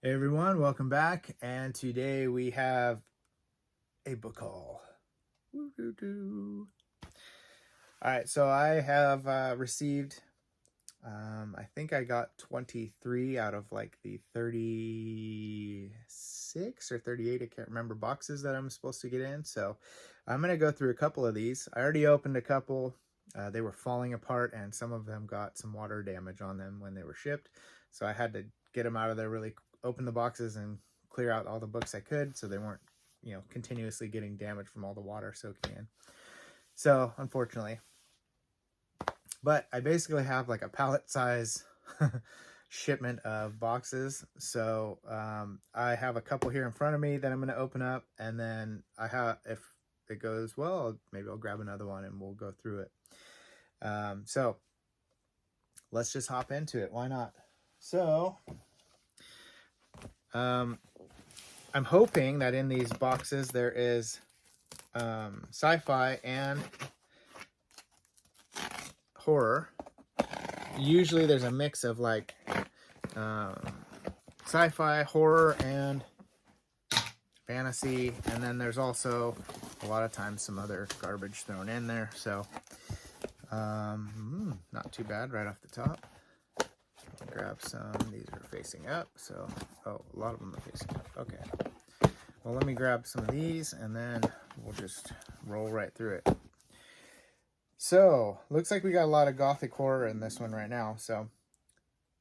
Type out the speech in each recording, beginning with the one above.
Hey everyone, welcome back. And today we have a book haul. Woo-doo-doo. All right, so I have received, I think I got 23 out of like the 36 or 38, I can't remember, boxes that I'm supposed to get in. So I'm going to go through a couple of these. I already opened a couple. They were falling apart and some of them got some water damage on them when they were shipped. So I had to get them out of there really, open the boxes and clear out all the books I could so they weren't, continuously getting damaged from all the water soaking in. So unfortunately, but I basically have like a pallet size shipment of boxes. So I have a couple here in front of me that I'm going to open up, and then if it goes well, maybe I'll grab another one and we'll go through it. So let's just hop into it. Why not? So I'm hoping that in these boxes there is sci-fi and horror. Usually there's a mix of like sci-fi, horror, and fantasy, and then there's also a lot of times some other garbage thrown in there. So not too bad right off the top. I'll grab some. These are facing up, so a lot of them are facing up. Okay, well, let me grab some of these and then we'll just roll right through it. So looks like we got a lot of gothic horror in this one right now. So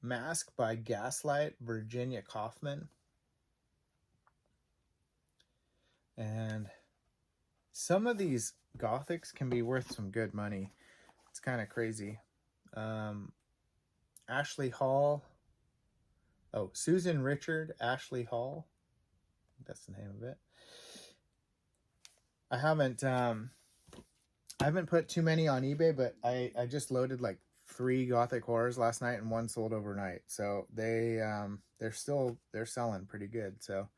Mask by Gaslight, Virginia Kaufman. And some of these gothics can be worth some good money. It's kind of crazy. Ashley Hall. Oh, Susan Richard, Ashley Hall. That's the name of it. I haven't put too many on eBay, but I just loaded like 3 gothic horrors last night and 1 sold overnight. So they're selling pretty good. So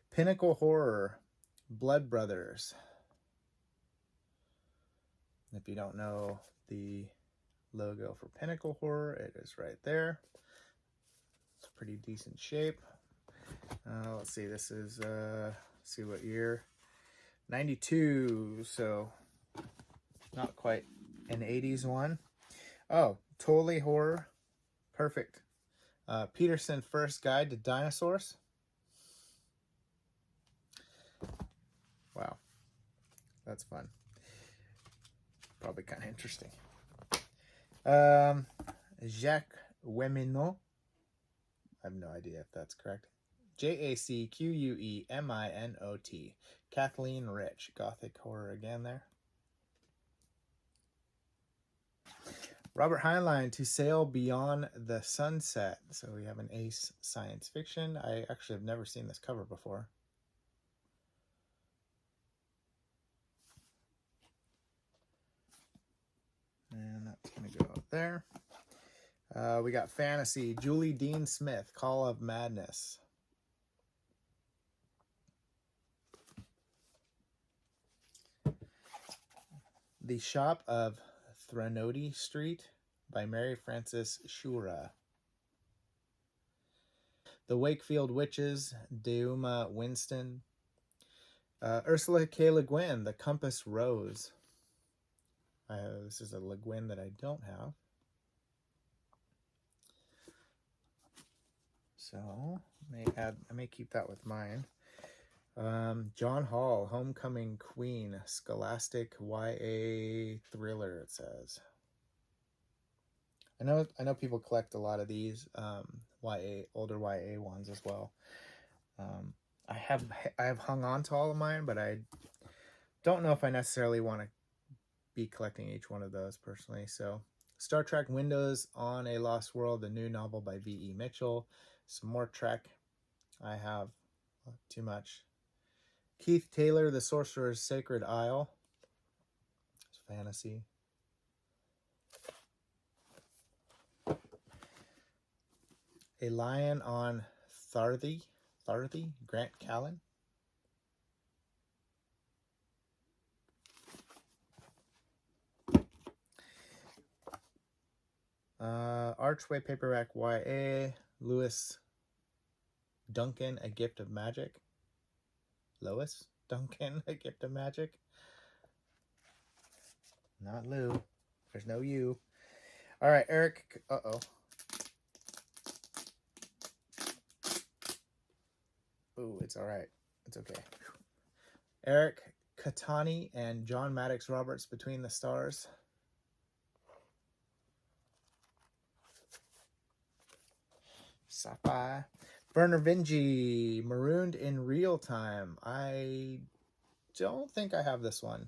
Pinnacle Horror, Blood Brothers. If you don't know the logo for Pinnacle Horror, it is right there. It's pretty decent shape. Let's see, this is see what year, 92, so not quite an 80s one. Oh, totally horror, perfect. Peterson First Guide to Dinosaurs. Wow, that's fun. Probably kind of interesting. Jacques Weminot. I have no idea if that's correct. Jacqueminot. Kathleen Rich. Gothic horror again there. Robert Heinlein, To Sail Beyond the Sunset. So we have an ace science fiction. I actually have never seen this cover before. And that's going to go up there. We got fantasy. Julie Dean Smith, Call of Madness. The Shop of Threnody Street by Mary Frances Shura. The Wakefield Witches, Deuma Winston. Ursula K. Le Guin, The Compass Rose. This is a Le Guin that I don't have. So I may keep that with mine. John Hall, Homecoming Queen, Scholastic YA thriller, it says. I know people collect a lot of these older YA ones as well. I have hung on to all of mine, but I don't know if I necessarily want to be collecting each one of those personally. So Star Trek Windows on a Lost World, the new novel by V.E. Mitchell. Some more Trek. I have too much. Keith Taylor, The Sorcerer's Sacred Isle. It's fantasy. A Lion on Tharthy, Grant Callan. Archway Paperback YA, Louis Duncan, A Gift of Magic. Lois Duncan, A Gift of Magic. Not Lou. There's no you. All right, Eric. Uh-oh. Ooh, it's all right. It's okay. Eric Katani and John Maddox Roberts, Between the Stars. Sci-fi. Werner Vinge, Marooned in Real Time. I don't think I have this one.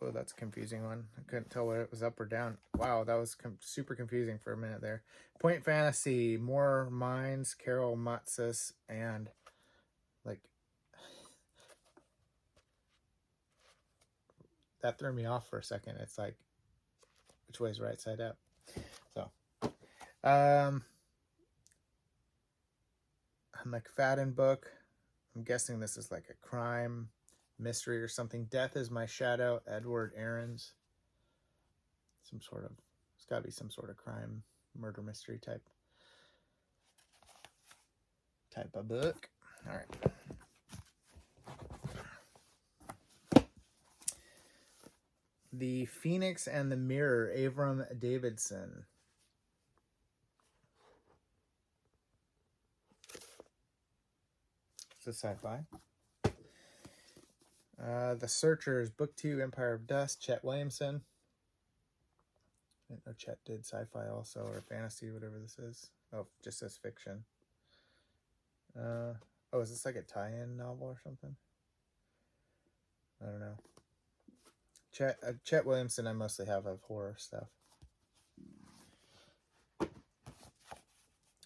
Oh, that's a confusing one. I couldn't tell whether it was up or down. Wow, that was super confusing for a minute there. Point Fantasy, More Minds, Carol Matsis, and like that threw me off for a second. It's like, which way is right side up? So, a McFadden book. I'm guessing this is like a crime mystery or something. Death is My Shadow, Edward Aarons. Some sort of, it's got to be some sort of crime, murder mystery type of book. All right. The Phoenix and the Mirror, Avram Davidson. It's a sci-fi. The Searchers, Booktube, Empire of Dust, Chet Williamson. I didn't know Chet did sci-fi also, or fantasy, whatever this is. Oh, just says fiction. Oh, is this like a tie-in novel or something? I don't know. Chet Williamson, I mostly have of horror stuff.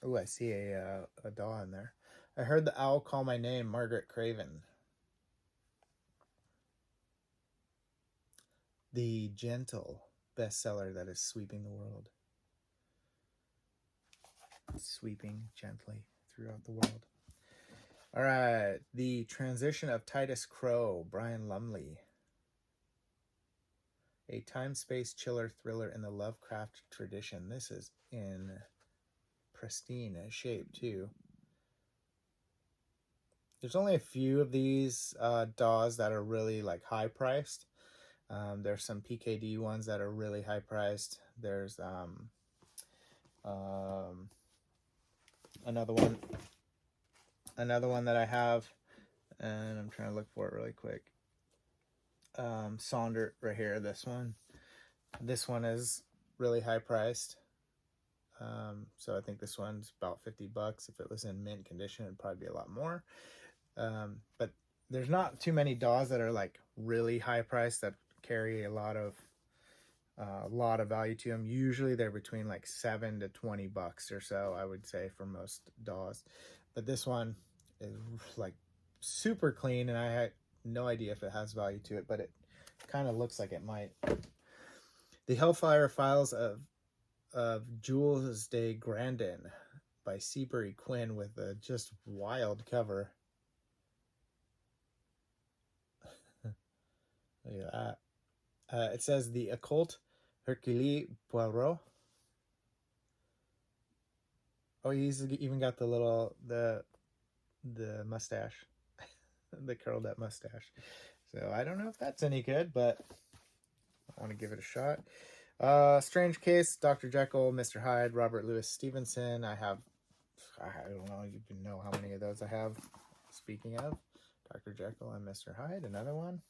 Oh, I see a daw in there. I Heard the Owl Call My Name, Margaret Craven. The gentle bestseller that is sweeping the world. Sweeping gently throughout the world. All right. The Transition of Titus Crow, Brian Lumley. A time-space chiller thriller in the Lovecraft tradition. This is in pristine shape, too. There's only a few of these DAWs that are really like high-priced. There's some PKD ones that are really high-priced. There's another one that I have, and I'm trying to look for it really quick. Sonder right here, this one is really high priced, so I think this one's about $50. If it was in mint condition, it'd probably be a lot more, but there's not too many DAWs that are like really high priced that carry a lot of value to them. Usually they're between like $7 to $20 or so, I would say, for most DAWs. But this one is like super clean, and I had no idea if it has value to it, but it kind of looks like it might. The Hellfire Files of Jules de Grandin by Seabury Quinn, with a just wild cover. Look at that. It says The Occult, Hercule Poirot. Oh, he's even got the mustache, the curled up mustache. So I don't know if that's any good, but I want to give it a shot. Strange Case, Dr. Jekyll, Mr. Hyde, Robert Louis Stevenson. I don't know even know how many of those I have. Speaking of Dr. Jekyll and Mr. Hyde, another one.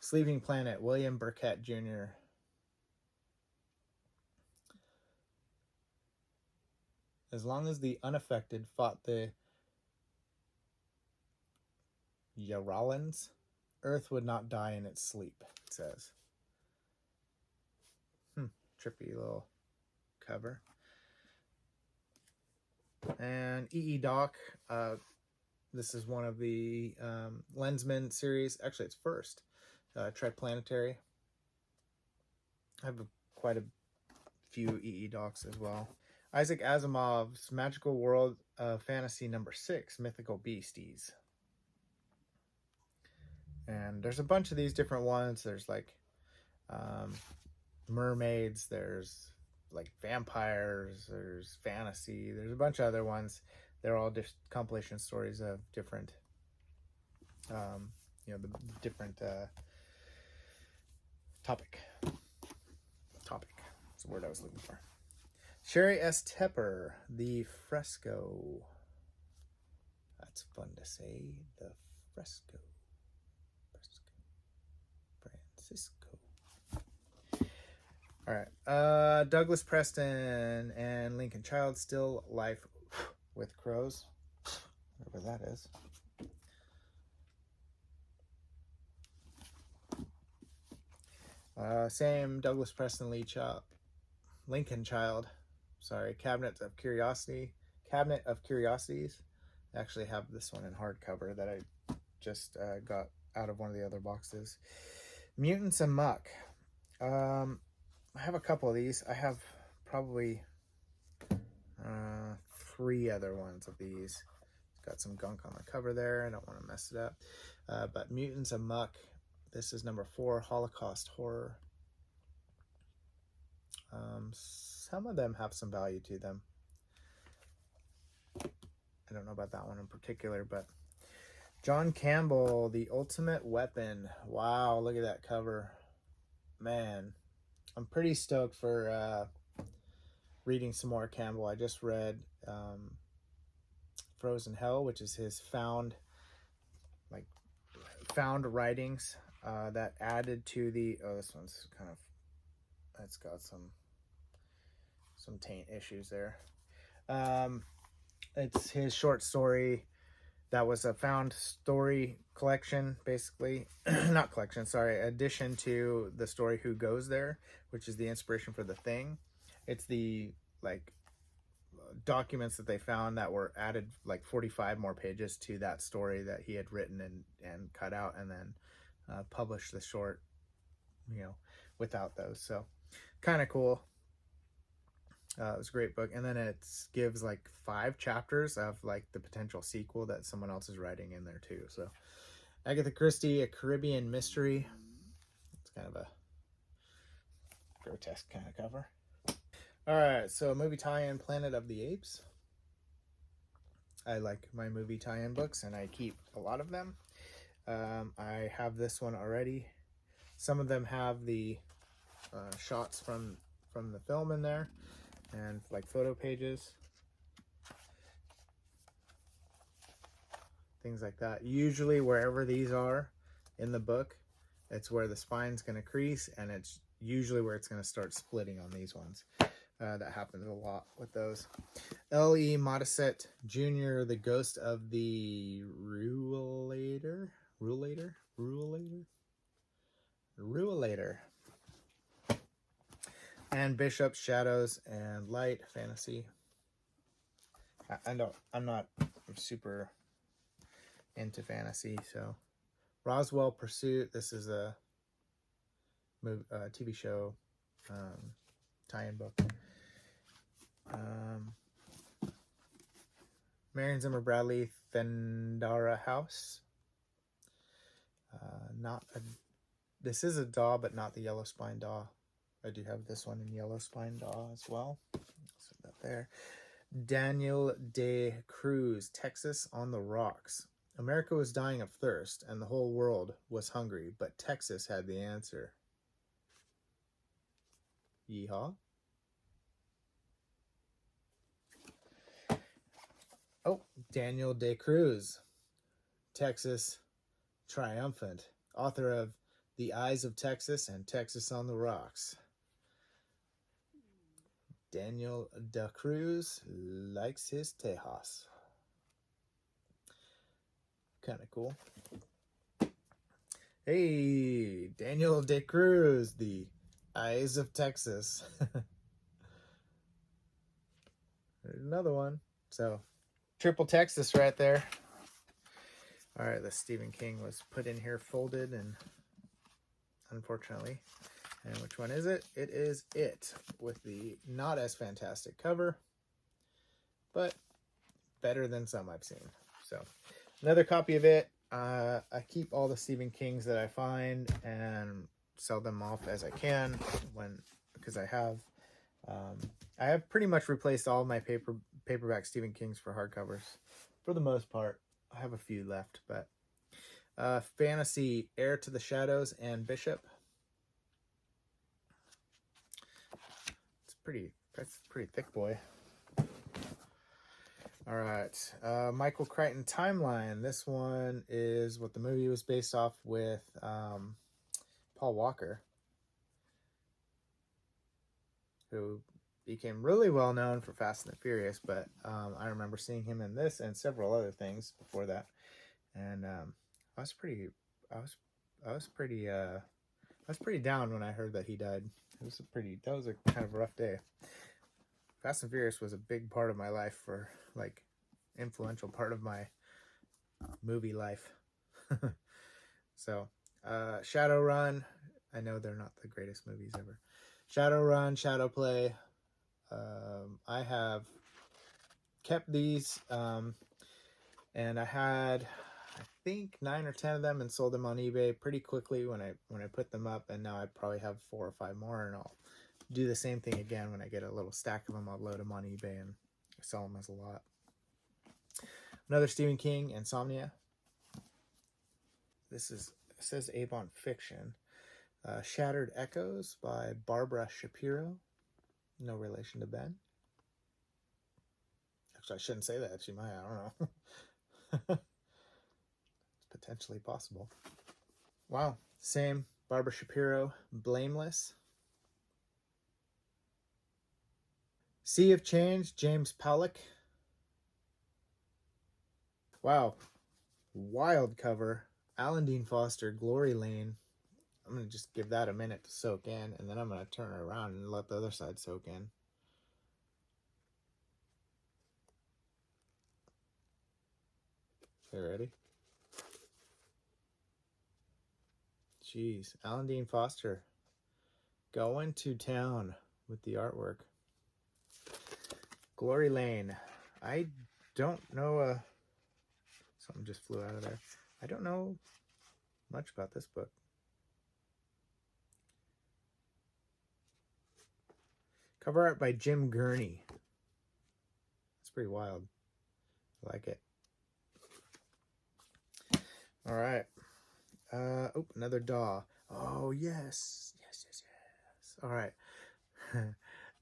Sleeping Planet, William Burkett Jr. As long as the unaffected fought the Yaralans, Earth would not die in its sleep, it says. Trippy little cover. And E.E. Doc, this is one of the Lensman series. Actually, it's first. Triplanetary. I have quite a few E.E. Docs as well. Isaac Asimov's Magical World of Fantasy #6, Mythical Beasties. And there's a bunch of these different ones. There's like mermaids, there's like vampires, there's fantasy, there's a bunch of other ones. They're all just compilation stories of different, the different topic. That's the word I was looking for. Sherry S. Tepper, The Fresco. That's fun to say. The Fresco. Francisco. All right. Douglas Preston and Lincoln Child, Still Life with Crows. Whatever that is. Same Douglas Preston Lincoln Child. Sorry, Cabinet of Curiosities. I actually have this one in hardcover that I just got out of one of the other boxes. Mutants Amok. I have a couple of these. I have probably 3 other ones of these. It's got some gunk on the cover there. I don't want to mess it up. But Mutants Amok. This is number 4, Holocaust Horror. Some of them have some value to them. I don't know about that one in particular, but John Campbell, The Ultimate Weapon. Wow, look at that cover. Man, I'm pretty stoked for reading some more Campbell. I just read Frozen Hell, which is his found writings that added to the... Oh, this one's kind of... It's got some taint issues there. It's his short story that was a found story collection, basically. Not collection, sorry. Addition to the story Who Goes There, which is the inspiration for The Thing. It's the documents that they found that were added 45 more pages to that story that he had written and cut out, and then published the short, without those. So kind of cool. It was a great book. And then it gives 5 chapters of the potential sequel that someone else is writing in there too. So Agatha Christie, A Caribbean Mystery. It's kind of a grotesque kind of cover. All right, so movie tie-in, Planet of the Apes. I like my movie tie-in books, and I keep a lot of them. I have this one already. Some of them have the shots from the film in there, and photo pages, things like that. Usually wherever these are in the book, it's where the spine's going to crease, and it's usually where it's going to start splitting on these ones. That happens a lot with those. L.E. Modisette Jr., The Ghost of the Ruelator. And Bishop, Shadows and Light, fantasy. I'm not super into fantasy, so Roswell Pursuit. This is a TV show tie-in book. Marion Zimmer Bradley, Thendara House. This is a daw, but not the yellow spine daw. I do have this one in yellow spine daw as well. Let's put that there. Daniel De Cruz, Texas on the Rocks. America was dying of thirst, and the whole world was hungry, but Texas had the answer. Yeehaw. Oh, Daniel De Cruz, Texas Triumphant, author of The Eyes of Texas and Texas on the Rocks. Daniel De Cruz likes his Tejas. Kind of cool. Hey, Daniel De Cruz, The Eyes of Texas. There's another one. So, triple Texas right there. All right, the Stephen King was put in here folded, and unfortunately. And which one is it? It is It, with the not as fantastic cover, but better than some I've seen. So, another copy of It. I keep all the Stephen Kings that I find, and sell them off as I can because I have pretty much replaced all of my paperback Stephen King's for hardcovers for the most part. I have a few left, but fantasy Heir to the Shadows and Bishop. That's a pretty thick boy. All right, Michael Crichton Timeline. This one is what the movie was based off with Paul Walker, who became really well known for Fast and the Furious, but I remember seeing him in this and several other things before that, and I was pretty down when I heard that he died. That was a kind of a rough day. Fast and Furious was a big part of my life, for like influential part of my movie life. So Shadowrun, I know they're not the greatest movies ever. Shadowrun, Shadowplay, I have kept these, and I had, I think, 9 or 10 of them and sold them on eBay pretty quickly when I put them up, and now I probably have 4 or 5 more, and I'll do the same thing again when I get a little stack of them. I'll load them on eBay and sell them as a lot. Another Stephen King, Insomnia. It says Avon Fiction. Shattered Echoes by Barbara Shapiro. No relation to Ben. Actually, I shouldn't say that. She might. I don't know. It's potentially possible. Wow. Same. Barbara Shapiro. Blameless. Sea of Change. James Pollock. Wow. Wild cover. Alan Dean Foster. Glory Lane. I'm going to just give that a minute to soak in, and then I'm going to turn it around and let the other side soak in. Okay, ready? Jeez, Alan Dean Foster going to town with the artwork. Glory Lane. I don't know. Something just flew out of there. I don't know much about this book. Cover art by Jim Gurney. It's pretty wild. I like it. All right. Oh, another DAW. Oh, yes. Yes. All right.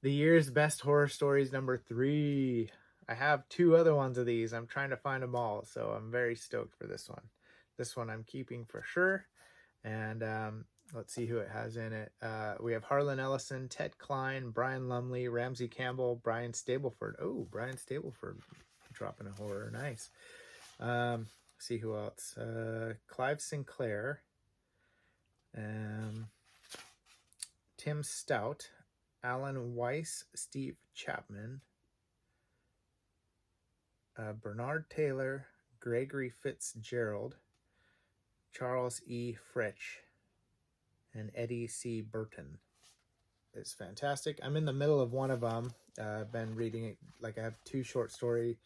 The year's best horror stories, number 3. I have 2 other ones of these. I'm trying to find them all, so I'm very stoked for this one. This one I'm keeping for sure. And let's see who it has in it. We have Harlan Ellison, Ted Klein, Brian Lumley, Ramsey Campbell, Brian Stableford. Oh, Brian Stableford dropping a horror. Nice. See who else. Clive Sinclair. Tim Stout. Alan Weiss. Steve Chapman. Bernard Taylor. Gregory Fitzgerald. Charles E. Fritch. And Eddie C. Burton. It's fantastic. I'm in the middle of one of them. I've been reading it. Like, I have 2 short story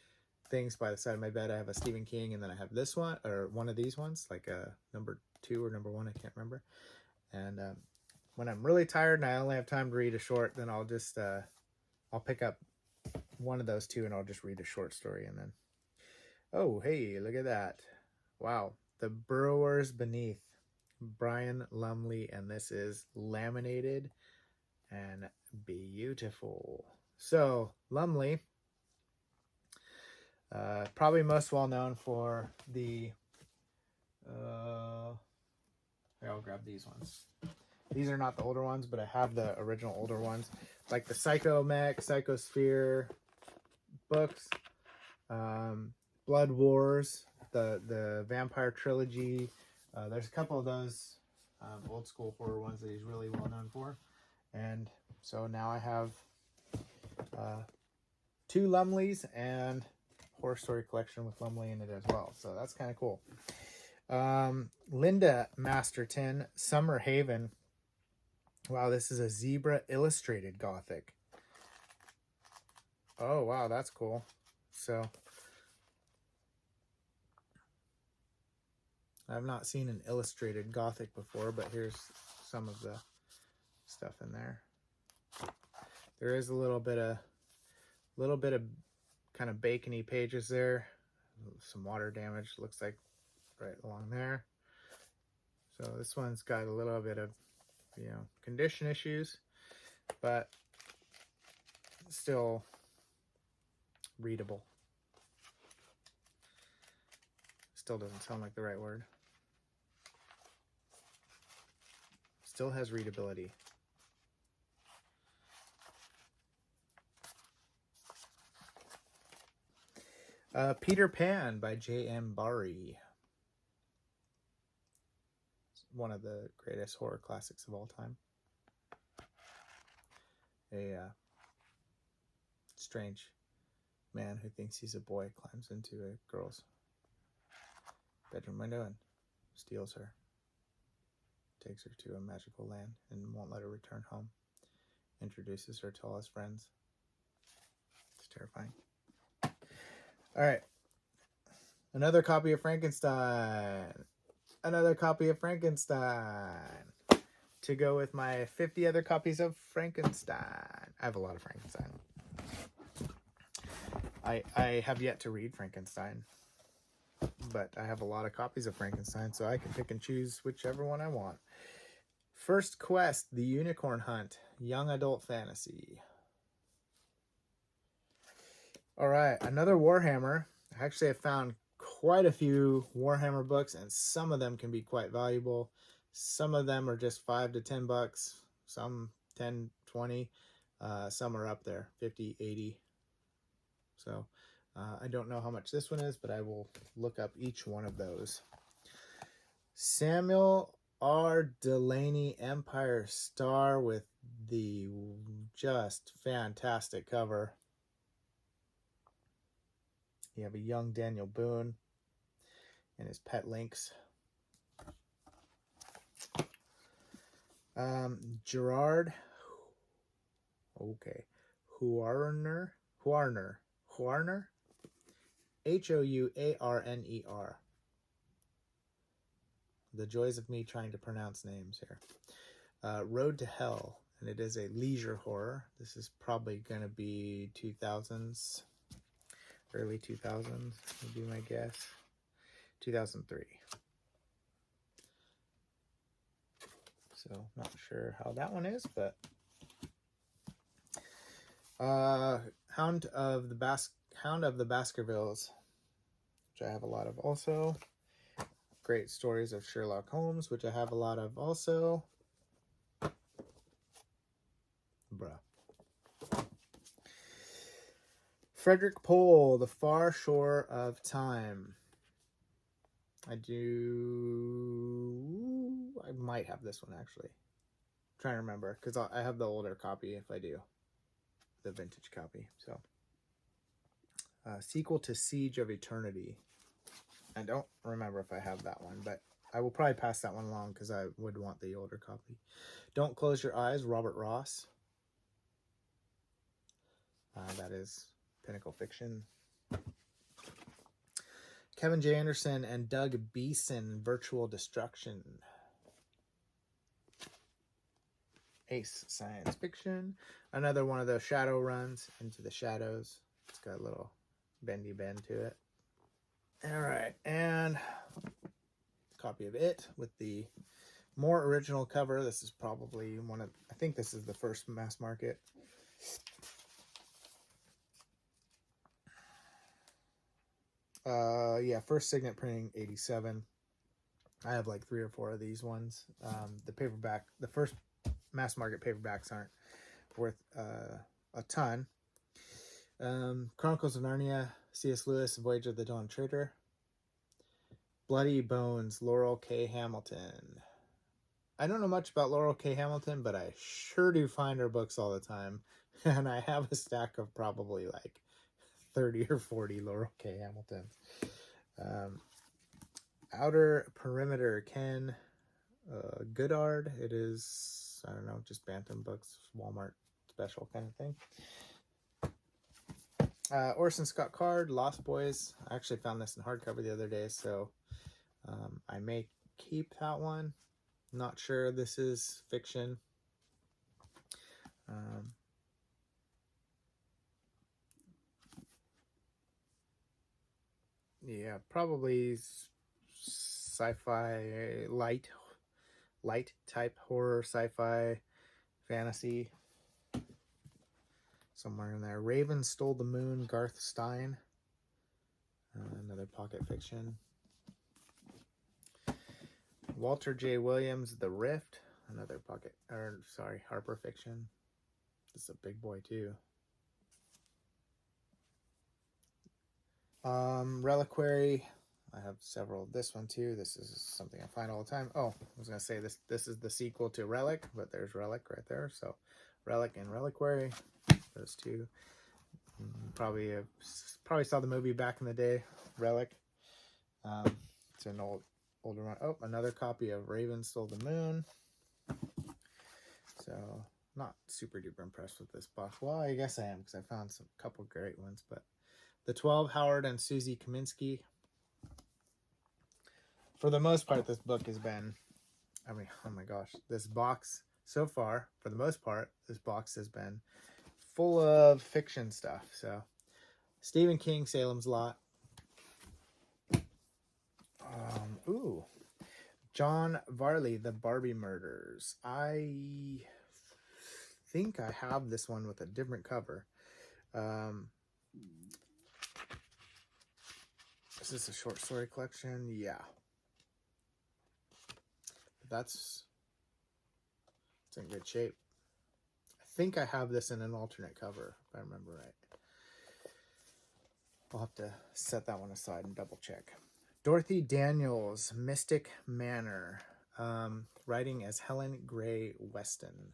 things by the side of my bed. I have a Stephen King, and then I have this one, or one of these ones, like number 2 or number 1, I can't remember. And when I'm really tired and I only have time to read a short, then I'll just I'll pick up one of those 2 and I'll just read a short story. And then, oh, hey, look at that. Wow. The Burrowers Beneath, Brian Lumley, and this is laminated and beautiful. So Lumley, probably most well known for the here, I'll grab these ones. These are not the older ones, but I have the original older ones, like the Psycho Mech, Psychosphere books, Blood Wars, the Vampire Trilogy. There's a couple of those old school horror ones that he's really well known for. And so now I have 2 Lumleys and horror story collection with Lumley in it as well. So that's kind of cool. Linda Masterton, Summer Haven. Wow, this is a zebra illustrated Gothic. Oh, wow, that's cool. So I've not seen an illustrated Gothic before, but here's some of the stuff in there. There is a little bit of kind of bacony pages there. Some water damage, looks like, right along there. So this one's got a little bit of, condition issues, but still readable. Still doesn't sound like the right word. Still has readability. Peter Pan by J.M. Barrie. One of the greatest horror classics of all time. A strange man who thinks he's a boy climbs into a girl's bedroom window and steals her. Takes her to a magical land and won't let her return home. Introduces her to all his friends. It's terrifying. All right. Another copy of Frankenstein. Another copy of Frankenstein. To go with my 50 other copies of Frankenstein. I have a lot of Frankenstein. I have yet to read Frankenstein. But I have a lot of copies of Frankenstein, so I can pick and choose whichever one I want. First Quest, The Unicorn Hunt. Young adult fantasy. All right, another Warhammer. Actually, I found quite a few Warhammer books, and some of them can be quite valuable. Some of them are just $5 to $10. Some 10, 20. Some are up there, 50, 80. So I don't know how much this one is, but I will look up each one of those. Samuel R. Delaney, Empire Star, with the just fantastic cover. You have a young Daniel Boone and his pet lynx. Gerard, Houarner, Houarner. The joys of me trying to pronounce names here. Road to Hell, and it is a leisure horror. This is probably going to be 2000s, early 2000s would be my guess. 2003. So not sure how that one is, but Hound of the Baskervilles, which I have a lot of also. Great Stories of Sherlock Holmes, which I have a lot of also. Frederick Pohl, The Far Shore of Time. I might have this one, actually. I'm trying to remember, because I have the older copy if I do. The vintage copy. So, sequel to Siege of Eternity. I don't remember if I have that one, but I will probably pass that one along because I would want the older copy. Don't Close Your Eyes, Robert Ross. That is Pinnacle Fiction. Kevin J. Anderson and Doug Beeson, Virtual Destruction. Ace Science Fiction. Another one of those shadow runs, Into the Shadows. It's got a little bendy bend to it. All right, and copy of it with the more original cover. This is probably I think this is the first mass market. Yeah, first Signet printing, 87. I have like 3 or 4 of these ones. The first mass market paperbacks aren't worth a ton. Chronicles of Narnia, C.S. Lewis, Voyage of the Dawn Treader. Bloody Bones, Laurel K. Hamilton. I don't know much about Laurel K. Hamilton, but I sure do find her books all the time. And I have a stack of probably like 30 or 40 Laurel K. Hamiltons. Outer Perimeter, Ken Goodard. It is, I don't know, just Bantam Books, Walmart special kind of thing. Orson Scott Card, Lost Boys. I actually found this in hardcover the other day, so I may keep that one. Not sure this is fiction. Yeah, probably sci-fi, light type horror, sci-fi, fantasy, somewhere in there. Raven Stole the Moon, Garth Stein, another pocket fiction. Walter J. Williams, The Rift, another Harper fiction. This is a big boy too. Reliquary. I have several of this one too. This is something I find all the time. Oh, I was gonna say this is the sequel to Relic, but there's Relic right there. So Relic and Reliquary, those two. Probably saw the movie back in the day, Relic. It's an older one. Oh, another copy of Raven Stole the Moon. So not super duper impressed with this box. Well, I guess I am, because I found a couple great ones. But the 12, Howard and Susie Kaminsky. For the most part, this book has been, I mean, oh my gosh, this box so far, for the most part, this box has been full of fiction stuff. So Stephen King, Salem's Lot. John Varley, The Barbie Murders. I think I have this one with a different cover. Is this a short story collection? Yeah. It's in good shape. I think I have this in an alternate cover, if I remember right. I'll have to set that one aside and double check. Dorothy Daniels, Mystic Manor, writing as Helen Gray Weston.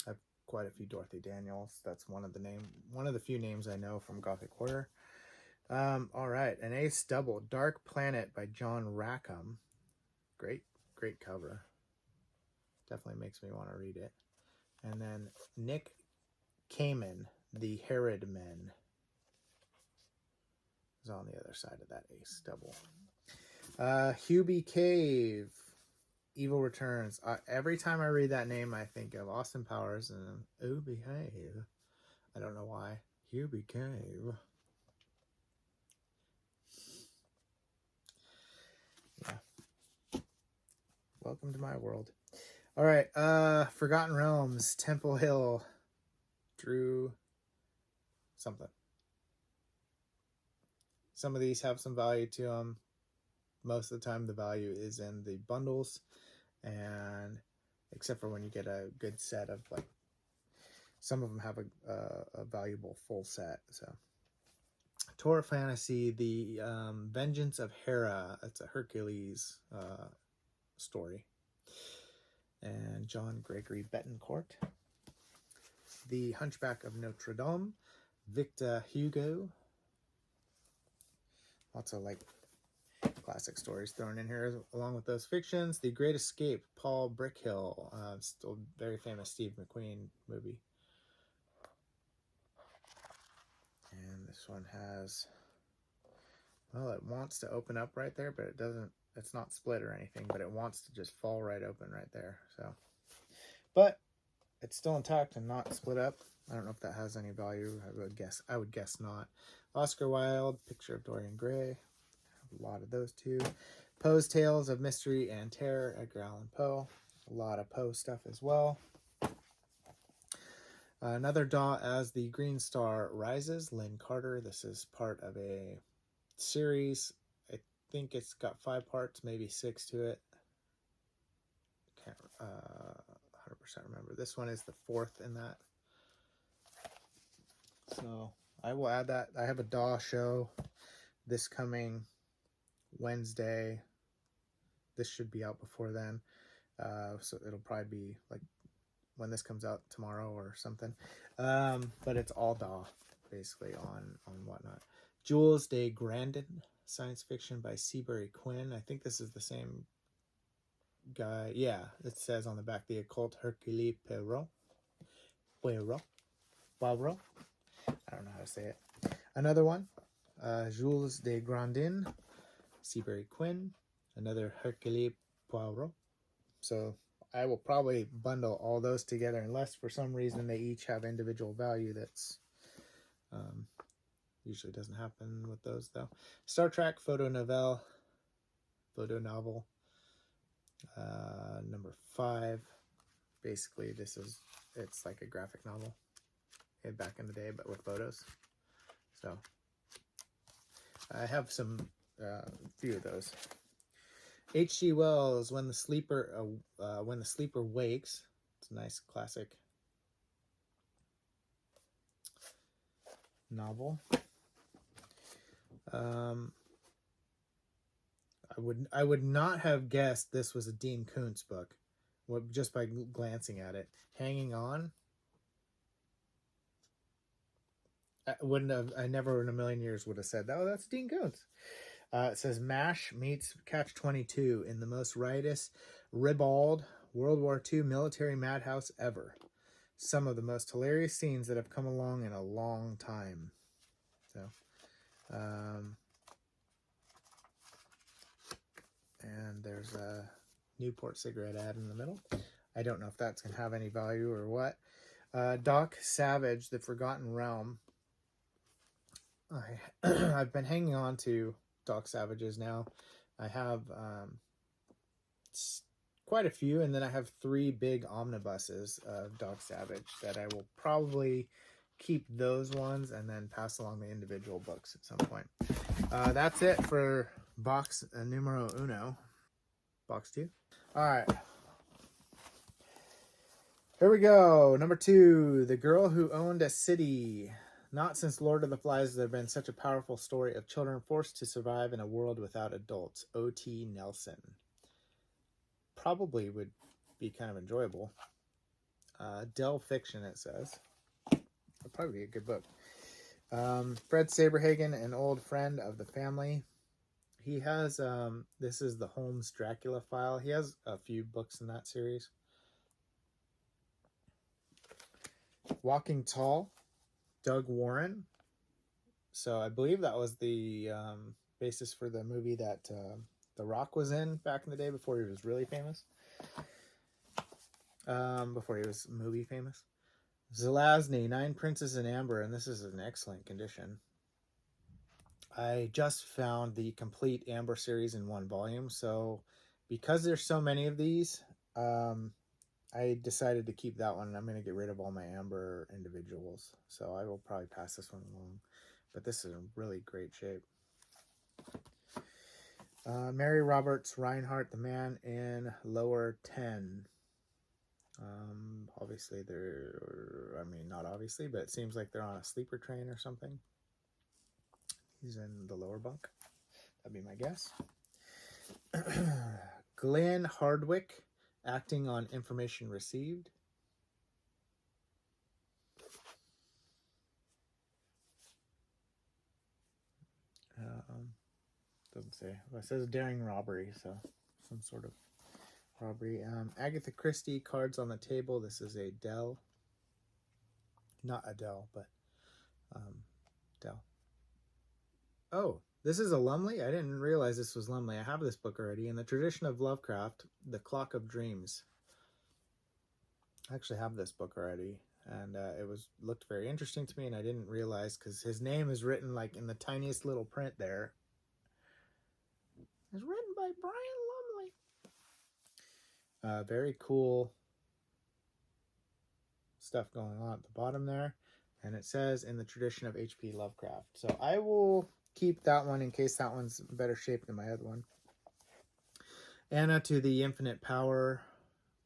I have quite a few Dorothy Daniels. That's one of the few names I know from Gothic horror. All right, an ace double, Dark Planet by John Rackham. Great cover. Definitely makes me want to read it. And then Nick Kamen, The Herod Men, is on the other side of that ace double. Hubie Cave, Evil Returns. Every time I read that name, I think of Austin Powers and Oh Behave. I don't know why. Hubie Cave. Yeah. Welcome to my world. All right. Forgotten Realms, Temple Hill, Drew something. Some of these have some value to them. Most of the time, the value is in the bundles, and except for when you get a good set of, like, some of them have a valuable full set. So, Tor Fantasy, The Vengeance of Hera. It's a Hercules story. And John Gregory Betancourt. The Hunchback of Notre Dame, Victor Hugo. Lots of, like, classic stories thrown in here along with those fictions. The Great Escape, Paul Brickhill. Still very famous Steve McQueen movie. And this one has, well, it wants to open up right there, but it doesn't. It's not split or anything, but it wants to just fall right open right there. So, but it's still intact and not split up. I don't know if that has any value. I would guess not. Oscar Wilde, Picture of Dorian Gray. A lot of those too. Poe's Tales of Mystery and Terror, Edgar Allan Poe. A lot of Poe stuff as well. Another Daw as the Green Star Rises, Lynn Carter. This is part of a series. I think it's got 5 parts, maybe 6 to it. Can't 100% remember. This one is the 4th in that. So I will add that. I have a Daw show this coming Wednesday. This should be out before then. So it'll probably be like when this comes out tomorrow or something. But it's all Daw, basically, on whatnot. Jules de Grandin, science fiction by Seabury Quinn. I think this is the same guy. Yeah, it says on the back, The Occult Hercule Poirot. I don't know how to say it. Another one, Jules de Grandin, Seabury Quinn. Another Hercule Poirot. So I will probably bundle all those together, unless for some reason they each have individual value. That's usually doesn't happen with those though. Star Trek photo novel, number 5. Basically, it's like a graphic novel back in the day, but with photos. So I have some few of those. H.G. Wells, When the Sleeper Wakes. It's a nice classic novel. I would not have guessed this was a Dean Koontz book, just by glancing at it. Hanging On. I never in a million years would have said, oh, that's Dean Koontz. It says MASH meets Catch-22 in the most riotous, ribald World War II military madhouse ever. Some of the most hilarious scenes that have come along in a long time. So, and there's a Newport cigarette ad in the middle. I don't know if that's going to have any value or what. Doc Savage, The Forgotten Realm. I've been hanging on to Doc Savages now. I have quite a few, and then I have 3 big omnibuses of Doc Savage that I will probably keep those ones and then pass along the individual books at some point. That's it for box numero uno. Box 2. All right. Here we go. Number 2, The Girl Who Owned a City. Not since Lord of the Flies has there been such a powerful story of children forced to survive in a world without adults. O.T. Nelson. Probably would be kind of enjoyable. Dell fiction, it says. It'll probably be a good book. Fred Saberhagen, an old friend of the family. He has, this is the Holmes Dracula file. He has a few books in that series. Walking Tall, Doug Warren. So I believe that was the basis for the movie that The Rock was in back in the day before he was really famous. Before he was movie famous. Zelazny, Nine Princes in Amber, and this is in excellent condition. I just found the complete Amber series in 1 volume, so because there's so many of these, I decided to keep that one, and I'm going to get rid of all my Amber individuals. So I will probably pass this one along. But this is in really great shape. Mary Roberts, Reinhardt, The Man in Lower 10. Obviously not obviously, but it seems like they're on a sleeper train or something. He's in the lower bunk. That'd be my guess. Glenn Hardwick, Acting on Information Received. Doesn't say. Well, it says daring robbery, so some sort of robbery. Agatha Christie, Cards on the Table. This is a Dell. Not Adele, but Dell. Oh, this is a Lumley? I didn't realize this was Lumley. I have this book already. In the tradition of Lovecraft, The Clock of Dreams. I actually have this book already, and it looked very interesting to me, and I didn't realize because his name is written like in the tiniest little print there. It's written by Brian Lumley. Very cool stuff going on at the bottom there, and it says in the tradition of H.P. Lovecraft. So I will keep that one in case that one's in better shape than my other one. Anna to the Infinite Power,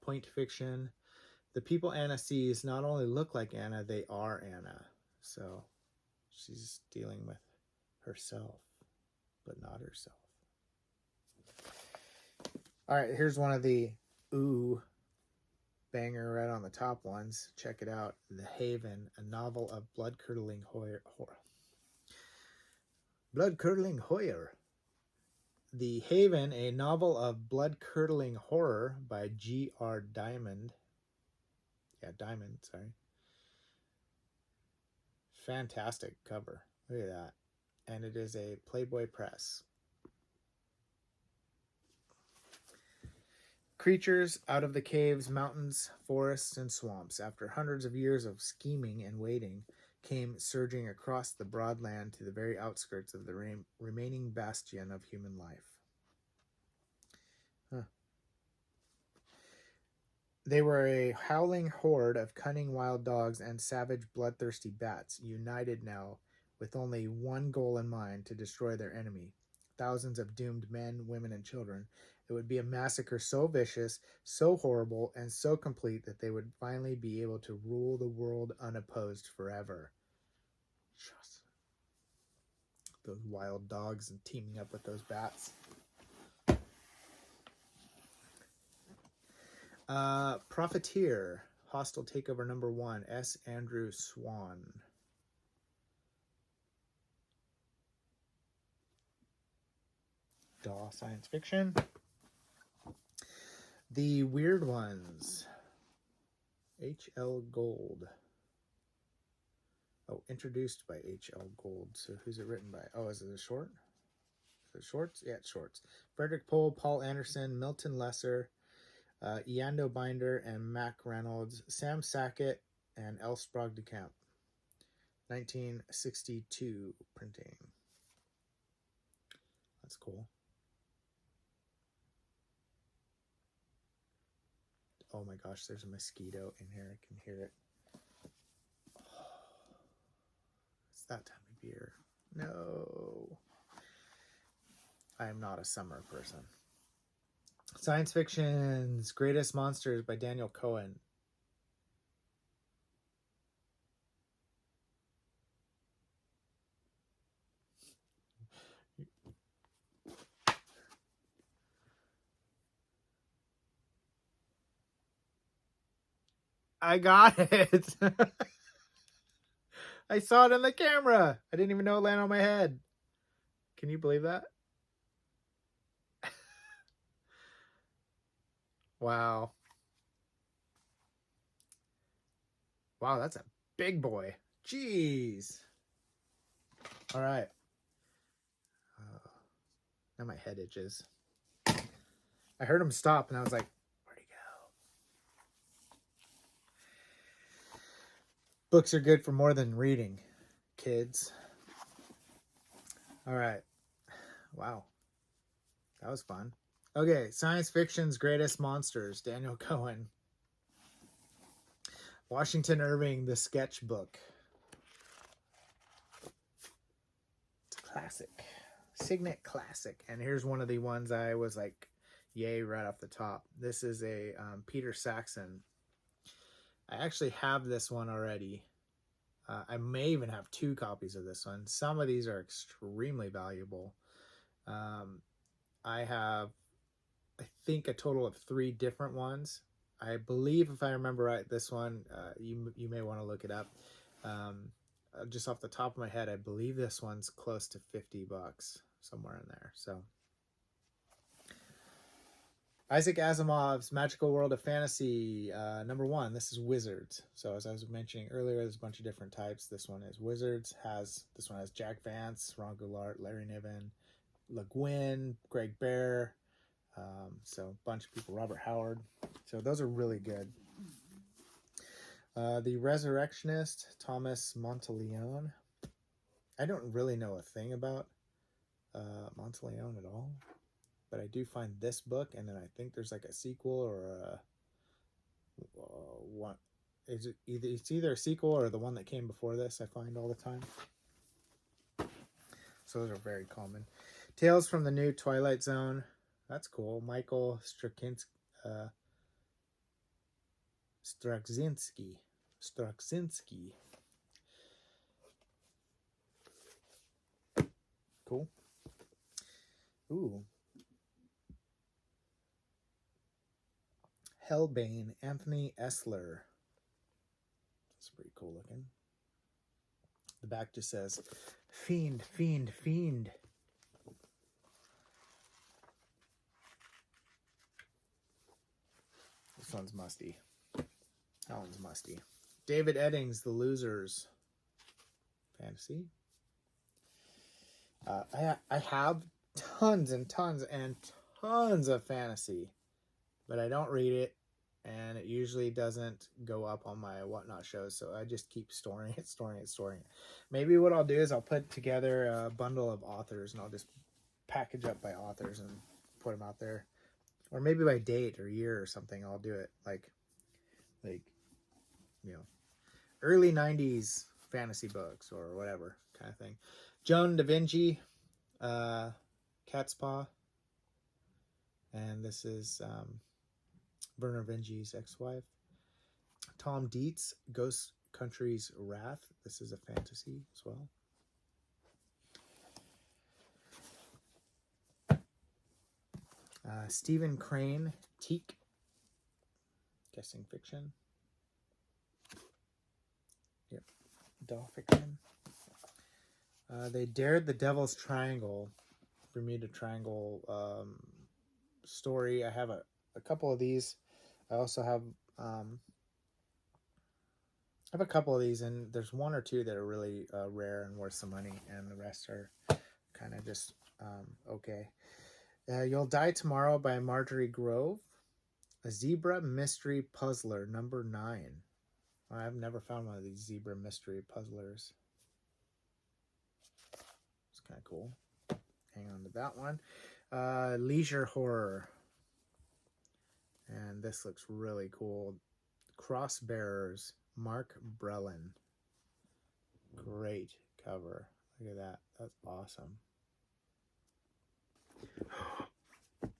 Point Fiction. The people Anna sees not only look like Anna, they are Anna. So she's dealing with herself, but not herself. All right, here's one of the banger right on the top ones. Check it out. The Haven, a novel of blood-curdling horror. Blood-curdling horror. The Haven, a novel of blood-curdling horror by G.R. Diamond. Yeah, Diamond, sorry. Fantastic cover. Look at that. And it is a Playboy Press. Creatures out of the caves, mountains, forests, and swamps, after hundreds of years of scheming and waiting, came surging across the broad land to the very outskirts of the remaining bastion of human life. Huh. They were a howling horde of cunning wild dogs and savage, bloodthirsty bats, united now with only one goal in mind: to destroy their enemy. Thousands of doomed men, women, and children. It would be a massacre so vicious, so horrible, and so complete that they would finally be able to rule the world unopposed forever. Those wild dogs and teaming up with those bats. Profiteer, Hostile Takeover #1, S. Andrew Swan. DAW Science Fiction. The Weird Ones, H.L. Gold. Oh, introduced by H.L. Gold. So who's it written by? Oh, is it a short? Is it shorts? Yeah, it's shorts. Frederick Pohl, Paul Anderson, Milton Lesser, Iando Binder, and Mac Reynolds, Sam Sackett, and L. Sprague de Camp. 1962 printing. That's cool. Oh my gosh, there's a mosquito in here. I can hear it. It's that time of year. No. I am not a summer person. Science Fiction's Greatest Monsters by Daniel Cohen. I got it. I saw it in the camera. I didn't even know it landed on my head. Can you believe that? Wow. Wow, that's a big boy. Jeez. All right. Now my head itches. I heard him stop and I was like, where'd he go? Books are good for more than reading, kids. All right. Wow. That was fun. Okay, Science Fiction's Greatest Monsters, Daniel Cohen. Washington Irving, The Sketchbook. It's a classic. Signet classic. And here's one of the ones I was like, yay, right off the top. This is a Peter Saxon. I actually have this one already. I may even have 2 copies of this one. Some of these are extremely valuable. I have, I think, a total of 3 different ones. I believe, if I remember right, this one, you may want to look it up. Just off the top of my head, I believe this one's close to $50, somewhere in there. So, Isaac Asimov's Magical World of Fantasy, #1. This is Wizards. So as I was mentioning earlier, there's a bunch of different types. This one is Wizards. This one has Jack Vance, Ron Goulart, Larry Niven, Le Guin, Greg Bear. So a bunch of people, Robert Howard. So those are really good. The Resurrectionist, Thomas Monteleone. I don't really know a thing about Monteleone at all, but I do find this book, and then I think there's like a sequel or one. It's either a sequel or the one that came before this. I find all the time. So those are very common. Tales from the New Twilight Zone. That's cool. Michael Straczynski. Cool. Ooh. Hellbane, Anthony Esler. That's pretty cool looking. The back just says, Fiend, Fiend, Fiend. This one's musty. That one's musty. David Eddings, The Losers. Fantasy. I have tons and tons and tons of fantasy. but I don't read it, and it usually doesn't go up on my whatnot shows, so I just keep storing it, storing it, storing it. Maybe what I'll do is I'll put together a bundle of authors, and I'll just package up by authors and put them out there, or maybe by date or year or something. I'll do it like you know, early 90s fantasy books or whatever kind of thing. Joan da Vinci, Cat's Paw, and this is Werner Vinge's ex-wife. Tom Dietz, Ghost Country's Wrath. This is a fantasy as well. Stephen Crane, Teak, guessing fiction. Yep, doll fiction. They Dared the Devil's Triangle, Bermuda Triangle story. I have a couple of these. I also have a couple of these, and there's one or two that are really rare and worth some money, and the rest are kind of just okay. You'll Die Tomorrow by Marjorie Grove. A Zebra Mystery Puzzler, number 9. I've never found one of these Zebra Mystery Puzzlers. It's kind of cool. Hang on to that one. Leisure Horror. And this looks really cool. Crossbearers, Mark Brellan. Great cover. Look at that. That's awesome.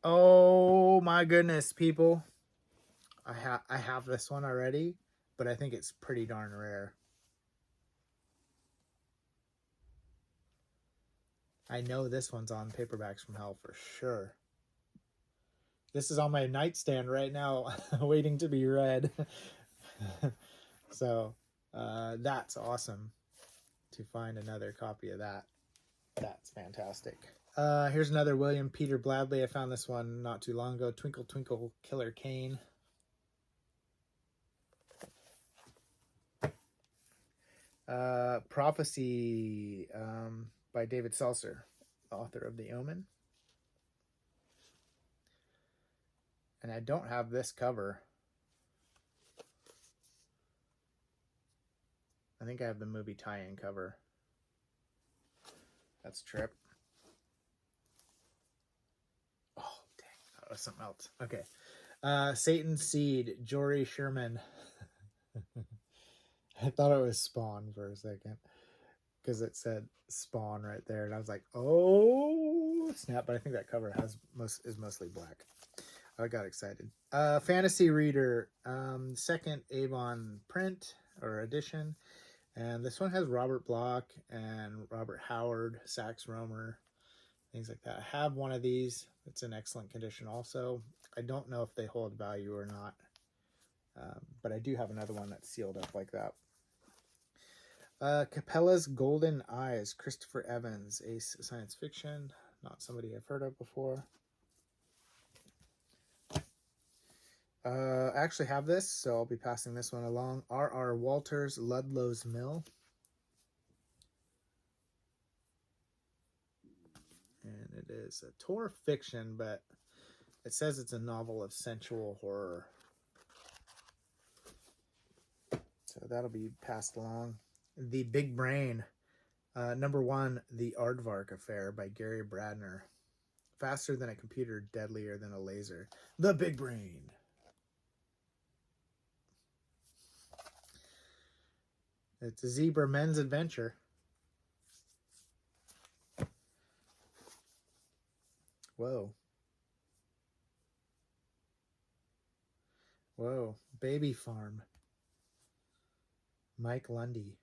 Oh my goodness, people. I have this one already, but I think it's pretty darn rare. I know this one's on Paperbacks from Hell for sure. This is on my nightstand right now, waiting to be read. So that's awesome to find another copy of that. That's fantastic. Here's another William Peter Bladley. I found this one not too long ago. Twinkle Twinkle Killer Kane. Prophecy by David Seltzer, author of The Omen. And I don't have this cover. I think I have the movie tie-in cover. That's Trip. Oh, dang. That was something else. Okay. Satan's Seed, Jory Sherman. I thought it was Spawn for a second, because it said Spawn right there, and I was like, oh, snap. But I think that cover is mostly black. I got excited. Fantasy Reader, second Avon print or edition. And this one has Robert Bloch and Robert Howard, Sax Romer, things like that. I have one of these. It's in excellent condition also. I don't know if they hold value or not, but I do have another one that's sealed up like that. Capella's Golden Eyes, Christopher Evans, ace science fiction. Not somebody I've heard of before. I actually have this, so I'll be passing this one along. R.R. Walters, Ludlow's Mill. And it is a Tor fiction, but it says it's a novel of sensual horror. So that'll be passed along. The Big Brain, number 1, The Aardvark Affair by Gary Bradner. Faster than a computer, deadlier than a laser. The Big Brain. It's a Zebra Men's Adventure. Whoa. Whoa. Baby Farm. Mike Lundy.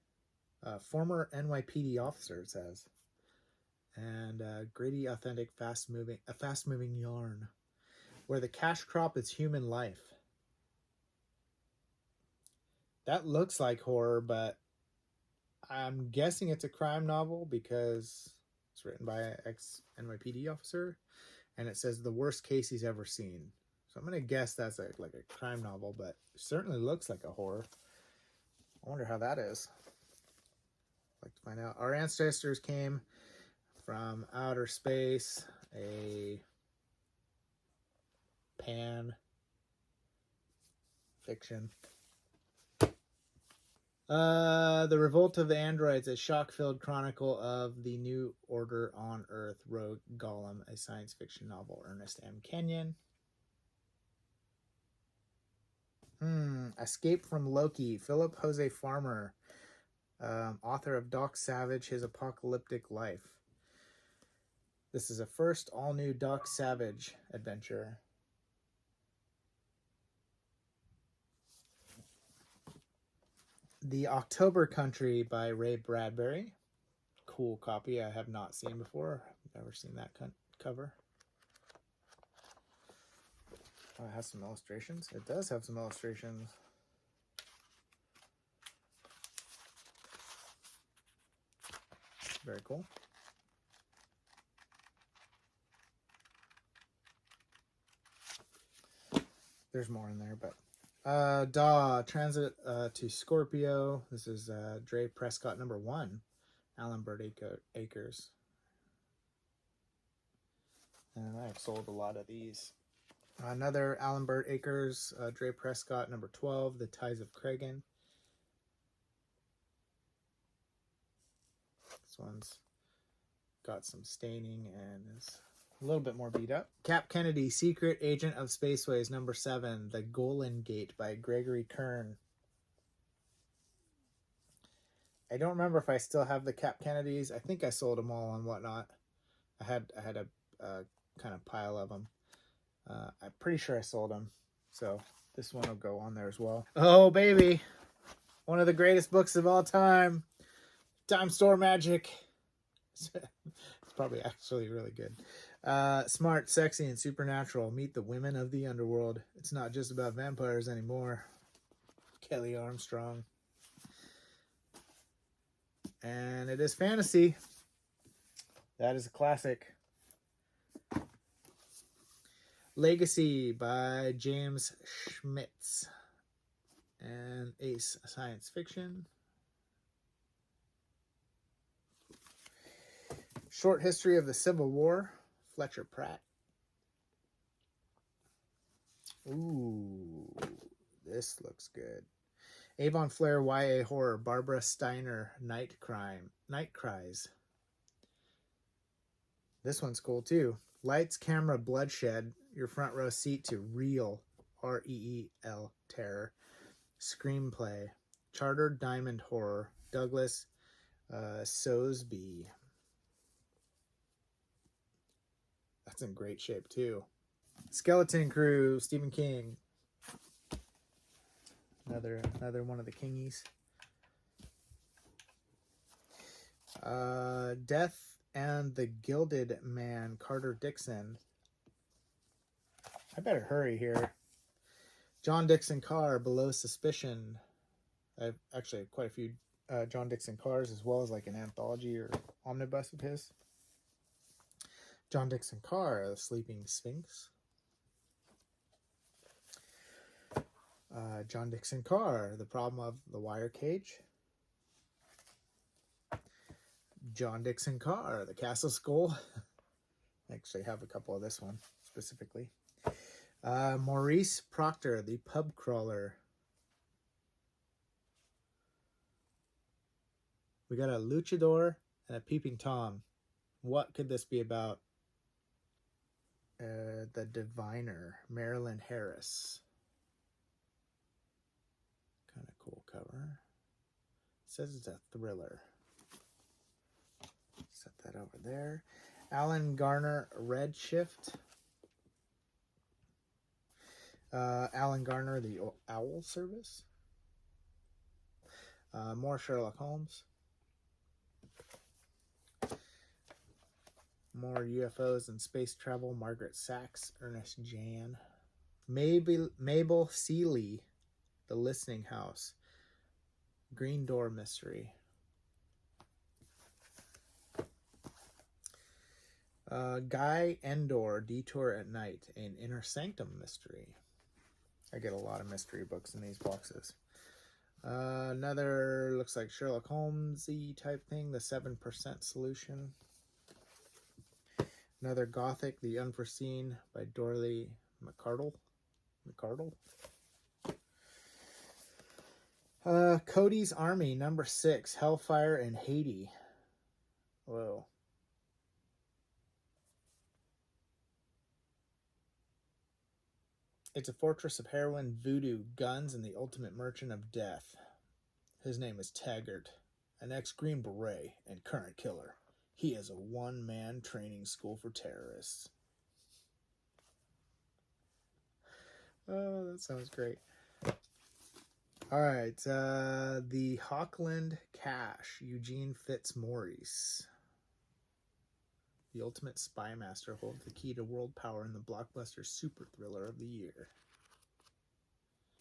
Former NYPD officer, it says. And gritty, authentic, fast-moving yarn. Where the cash crop is human life. That looks like horror, but I'm guessing it's a crime novel because it's written by an ex-NYPD officer, and it says the worst case he's ever seen. So I'm going to guess that's like a crime novel, but it certainly looks like a horror. I wonder how that is. I'd like to find out. Our ancestors came from outer space, a pan fiction. The Revolt of the Androids, a shock-filled chronicle of the New Order on Earth. Rogue Golem, a science fiction novel. Ernest M. Kenyon. Escape from Loki. Philip Jose Farmer, author of Doc Savage, His Apocalyptic Life. This is a first all-new Doc Savage adventure. The October Country by Ray Bradbury. Cool copy I have not seen before. I've never seen that cover. Oh, it has some illustrations. It does have some illustrations. Very cool. There's more in there, but Transit to Scorpio. This is Dre Prescott #1. Alan Burt Acres. And I've sold a lot of these. Another Alan Burt Acres, Dre Prescott #12, The Ties of Cregan. This one's got some staining and is a little bit more beat up. Cap Kennedy, Secret Agent of Spaceways #7, The Golan Gate by Gregory Kern. I don't remember if I still have the Cap Kennedys. I think I sold them all on Whatnot. I had a kind of pile of them. I'm pretty sure I sold them. So this one will go on there as well. Oh, baby. One of the greatest books of all time. Time Store Magic. It's probably actually really good. Smart, sexy, and supernatural. Meet the women of the underworld. It's not just about vampires anymore. Kelly Armstrong. And it is fantasy. That is a classic. Legacy by James Schmitz. And Ace Science Fiction. Short History of the Civil War. Fletcher Pratt. Ooh, this looks good. Avon Flair YA Horror. Barbara Steiner Night Cries. This one's cool too. Lights, Camera, Bloodshed. Your front row seat to real, REEL, terror. Screenplay. Chartered Diamond Horror. Douglas Sosby. That's in great shape too. Skeleton Crew, Stephen King. Another one of the Kingies. Death and the Gilded Man, Carter Dixon. I better hurry here. John Dixon Carr, Below Suspicion. I've actually quite a few John Dixon Carrs, as well as like an anthology or omnibus of his. John Dixon Carr, The Sleeping Sphinx. John Dixon Carr, The Problem of the Wire Cage. John Dixon Carr, The Castle Skull. I actually have a couple of this one specifically. Maurice Proctor, The Pub Crawler. We got a luchador and a peeping Tom. What could this be about? The Diviner, Marilyn Harris. Kind of cool cover. It says it's a thriller. Set that over there. Alan Garner, Redshift. Alan Garner, The Owl Service. More Sherlock Holmes. More UFOs and space travel. Margaret Sachs, Ernest Jan. Mabel Seeley, The Listening House. Green Door Mystery. Guy Endor, Detour at Night, an Inner Sanctum mystery. I get a lot of mystery books in these boxes. Another looks like Sherlock Holmes-y type thing, The 7% Solution. Another Gothic, The Unforeseen by Dorley McCardle. Cody's Army, number 6, Hellfire in Haiti. Whoa. It's a fortress of heroin, voodoo, guns, and the ultimate merchant of death. His name is Taggart, an ex-Green Beret and current killer. He is a one-man training school for terrorists. Oh, that sounds great. All right, the Hawkland Cache, Eugene Fitzmaurice. The ultimate spy master holds the key to world power in the blockbuster super thriller of the year.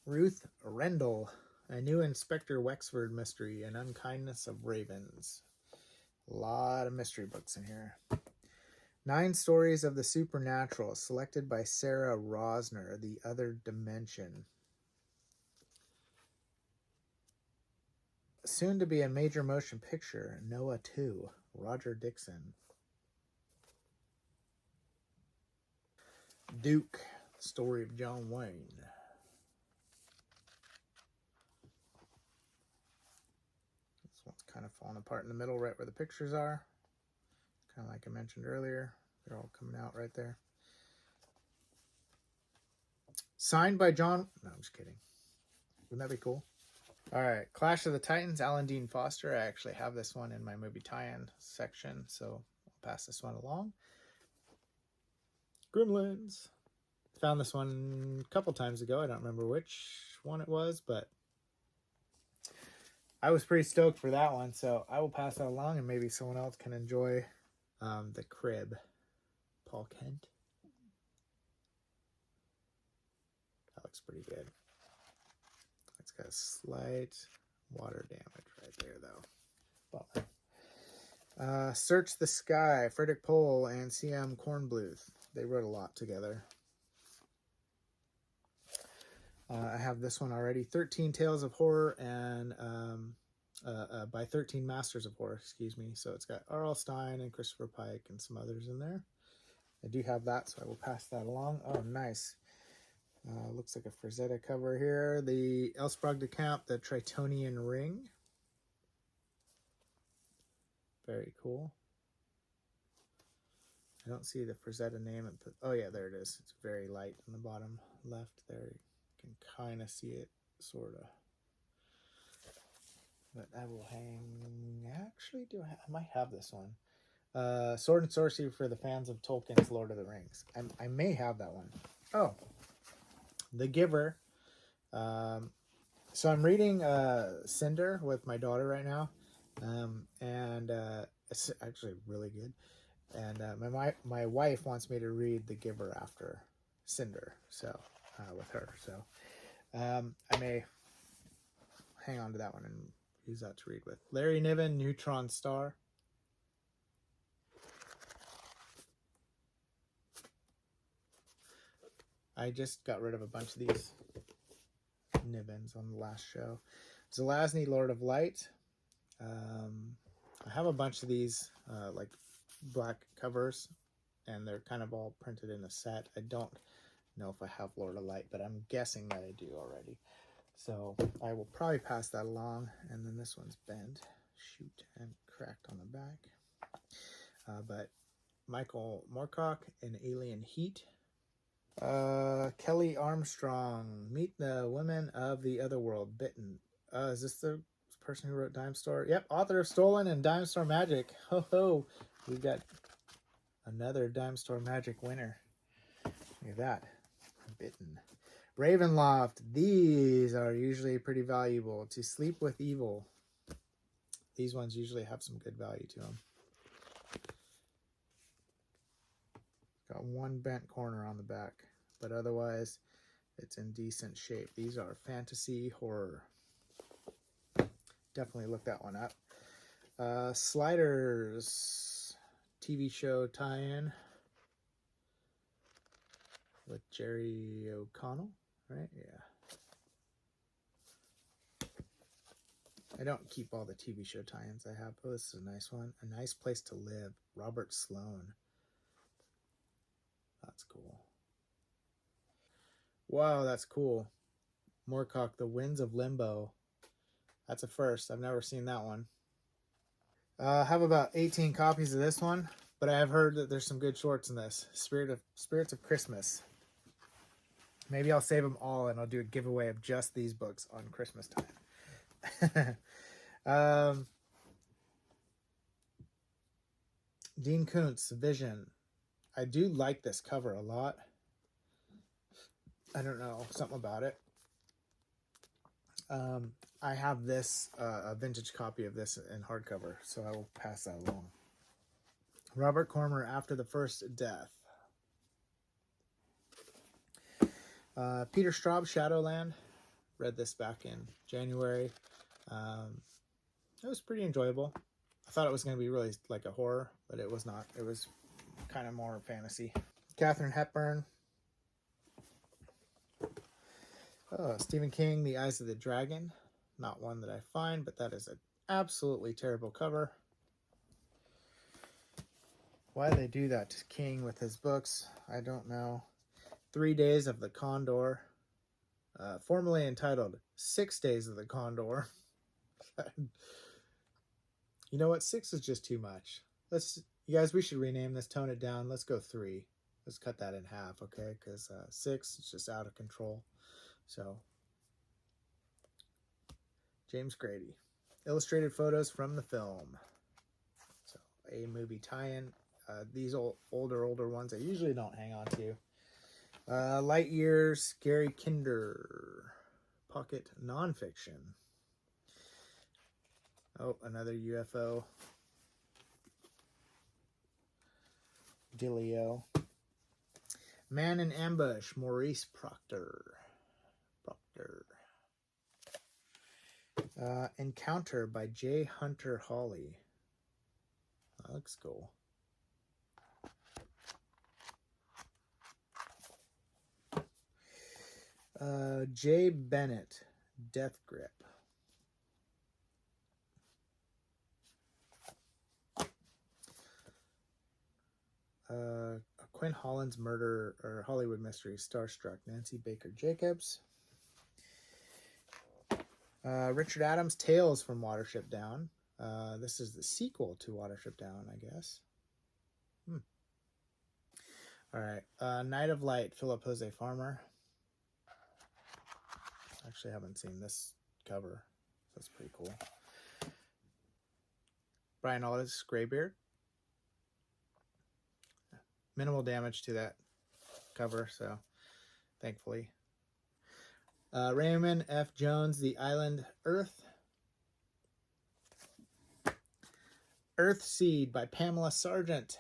Ruth Rendell, a new Inspector Wexford mystery, An Unkindness of Ravens. A lot of mystery books in here. 9 Stories of the Supernatural, selected by Sarah Rosner, The Other Dimension. Soon to be a major motion picture, Noah 2, Roger Dixon. Duke, the story of John Wayne. This one's kind of falling apart in the middle, right where the pictures are. Kind of like I mentioned earlier. They're all coming out right there. Signed by John... No, I'm just kidding. Wouldn't that be cool? All right, Clash of the Titans, Alan Dean Foster. I actually have this one in my movie tie-in section, so I'll pass this one along. Gremlins. Found this one a couple times ago. I don't remember which one it was, but I was pretty stoked for that one, so I will pass that along, and maybe someone else can enjoy The Crib. Paul Kent. That looks pretty good. It's got a slight water damage right there, though. Bummer. Search the Sky, Frederick Pohl and C.M. Kornbluth. They wrote a lot together. I have this one already. 13 Tales of Horror and by 13 Masters of Horror, excuse me. So it's got R.L. Stine and Christopher Pike and some others in there. I do have that, so I will pass that along. Oh, nice. Looks like a Frazetta cover here. The Elsbrog de Camp, the Tritonian Ring. Very cool. I don't see the Frazetta name. Oh, yeah, there it is. It's very light on the bottom left there. You can kind of see it, sort of. But I will hang... Actually, I might have this one. Sword and Sorcery for the fans of Tolkien's Lord of the Rings. I may have that one. Oh, The Giver. So I'm reading Cinder with my daughter right now, and it's actually really good. And my wife wants me to read The Giver after Cinder, so with her. So I may hang on to that one and use that to read with. Larry Niven, Neutron Star. I just got rid of a bunch of these Nivens on the last show. Zelazny, Lord of Light. I have a bunch of these like black covers, and they're kind of all printed in a set. I don't know if I have Lord of Light, but I'm guessing that I do already. So I will probably pass that along. And then this one's bent, shoot, and cracked on the back. But Michael Moorcock in Alien Heat. Kelly Armstrong, Meet the Women of the Otherworld, Bitten. Is this the person who wrote Dime Store? Yep, author of Stolen and Dime Store Magic. Ho ho, we've got another Dime Store Magic winner. Look at that, Bitten. Ravenloft, these are usually pretty valuable. To Sleep with Evil. These ones usually have some good value to them. Got one bent corner on the back, but otherwise it's in decent shape. These are fantasy horror. Definitely look that one up. Sliders TV show tie-in with Jerry O'Connell, right? Yeah. I don't keep all the TV show tie-ins I have. Oh, this is a nice one. A Nice Place to Live, Robert Sloan. That's cool. Wow, that's cool. Moorcock, The Winds of Limbo. That's a first. I've never seen that one. I have about 18 copies of this one, but I have heard that there's some good shorts in this. Spirits of Christmas. Maybe I'll save them all and I'll do a giveaway of just these books on Christmas time. Dean Koontz, Vision. I do like this cover a lot. I don't know, something about it. I have this, a vintage copy of this in hardcover, so I will pass that along. Robert Cormer, After the First Death. Peter Straub, Shadowland. Read this back in January. It was pretty enjoyable. I thought it was going to be really like a horror, but it was not. It was kind of more fantasy. Katharine Hepburn. Stephen King, The Eyes of the Dragon. Not one that I find, but that is an absolutely terrible cover. Why they do that to King with his books, I don't know. 3 Days of the Condor. Formerly entitled 6 Days of the Condor. You know what? 6 is just too much. You guys, we should rename this, tone it down. Let's go 3. Let's cut that in half, okay? Because 6 is just out of control. So, James Grady. Illustrated photos from the film. So, a movie tie-in. These older ones I usually don't hang on to. Light Years, Gary Kinder. Pocket nonfiction. Oh, another UFO. Dilio. Man in Ambush, Maurice Proctor. Encounter by J. Hunter Hawley. That looks cool. J. Bennett, Death Grip. Quinn Holland's Murder or Hollywood Mystery, Starstruck, Nancy Baker Jacobs. Richard Adams, Tales from Watership Down. This is the sequel to Watership Down, I guess. All right. Night of Light, Philip Jose Farmer. Actually, I haven't seen this cover. That's pretty cool. Brian Aldiss, Graybeard. Minimal damage to that cover, so thankfully. Raymond F. Jones, The Island Earth. Earthseed by Pamela Sargent.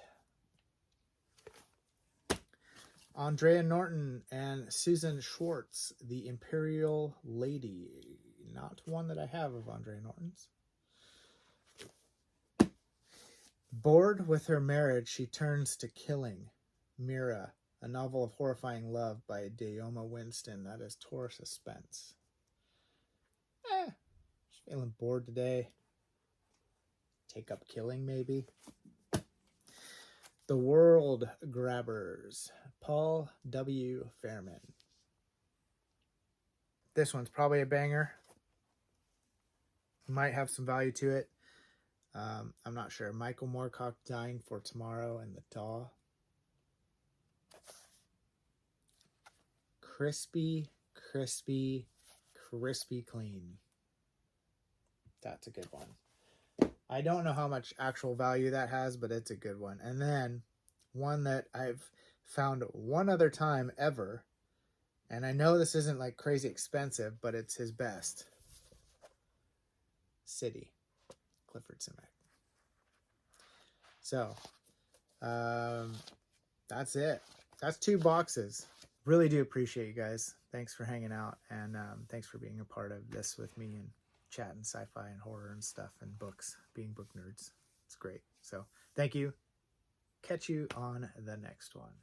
Andrea Norton and Susan Schwartz, The Imperial Lady. Not one that I have of Andrea Norton's. Bored with her marriage, she turns to killing. Mira, a novel of horrifying love by Deoma Winston. That is Tor Suspense. Just feeling bored today. Take up killing, maybe. The World Grabbers, Paul W. Fairman. This one's probably a banger. Might have some value to it. I'm not sure. Michael Moorcock, Dying for Tomorrow, and The Daw. Crispy clean. That's a good one. I don't know how much actual value that has, but it's a good one. And then one that I've found one other time ever, and I know this isn't like crazy expensive, but it's his best. City, Clifford Simek. So, that's it. That's 2 boxes. Really do appreciate you guys. Thanks for hanging out, and thanks for being a part of this with me and chatting sci-fi and horror and stuff and books, being book nerds. It's great. So thank you. Catch you on the next one.